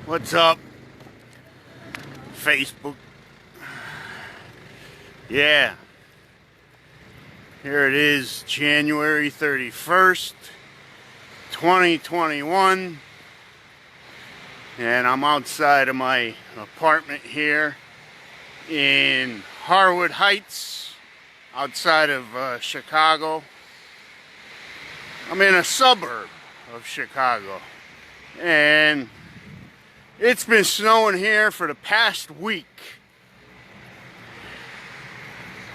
What's up, Facebook? Yeah, here it is, January 31st, 2021, and I'm outside of my apartment here in Harwood Heights, outside of Chicago. I'm in a suburb of Chicago, and it's been snowing here for the past week.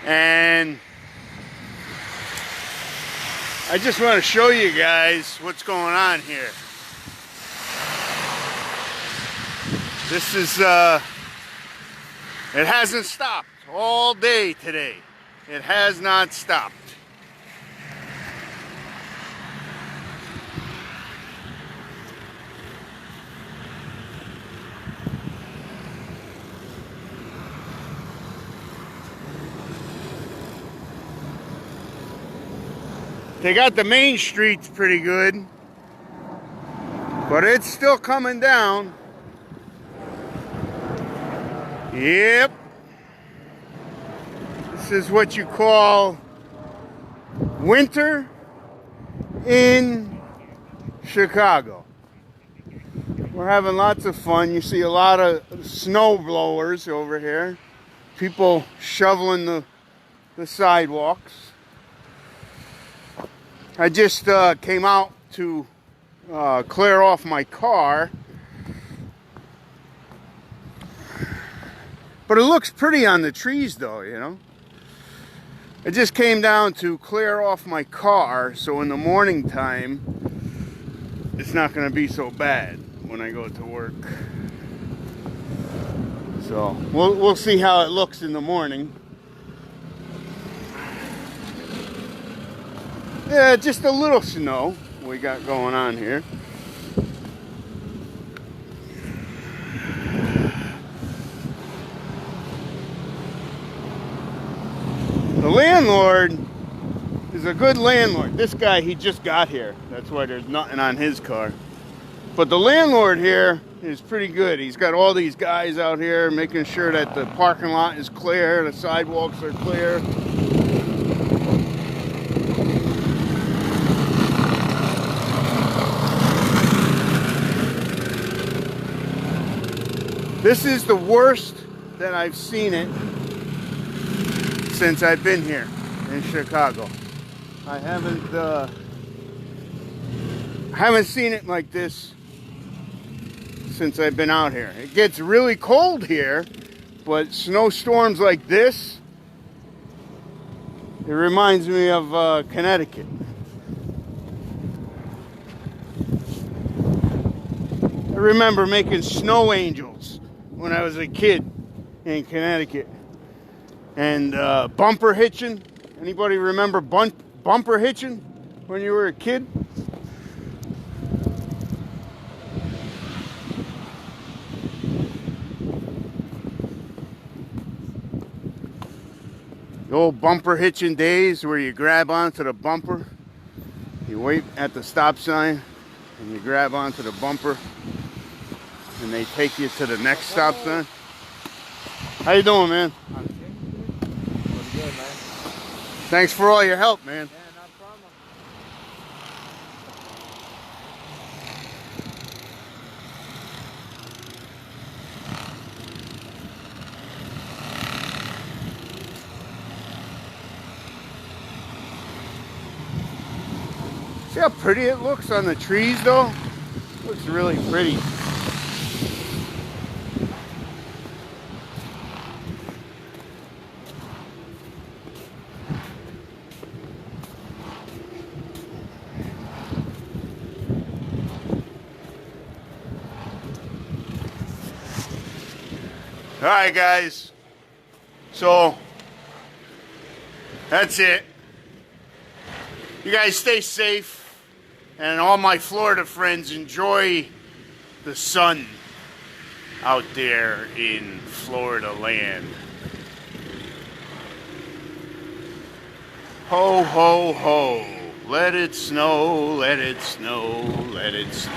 And I just want to show you guys what's going on here. This is, it hasn't stopped all day today. It has not stopped. They got the main streets pretty good, but it's still coming down. Yep. This is what you call winter in Chicago. We're having lots of fun. You see a lot of snow blowers over here. People shoveling the sidewalks. I just came out to clear off my car. But it looks pretty on the trees though, you know. I just came down to clear off my car so in the morning time it's not going to be so bad when I go to work. So we'll see how it looks in the morning. Yeah, just a little snow we got going on here. The landlord is a good landlord. This guy, he just got here. That's why there's nothing on his car. But the landlord here is pretty good. He's got all these guys out here making sure that the parking lot is clear, the sidewalks are clear. This is the worst that I've seen it since I've been here in Chicago. I haven't seen it like this since I've been out here. It gets really cold here, but snowstorms like this, it reminds me of Connecticut. I remember making snow angels when I was a kid in Connecticut. And bumper hitching. Anybody remember bumper hitching when you were a kid? The old bumper hitching days where you grab onto the bumper, you wait at the stop sign, and you grab onto the bumper, and they take you to the next stop sign. How you doing, man? Pretty good, man. Thanks for all your help, man. Yeah, no problem. See how pretty it looks on the trees, though? Looks really pretty. All right, guys. So that's it. You guys stay safe, and all my Florida friends enjoy the sun out there in Florida land. Ho, ho, ho. Let it snow, let it snow, let it snow.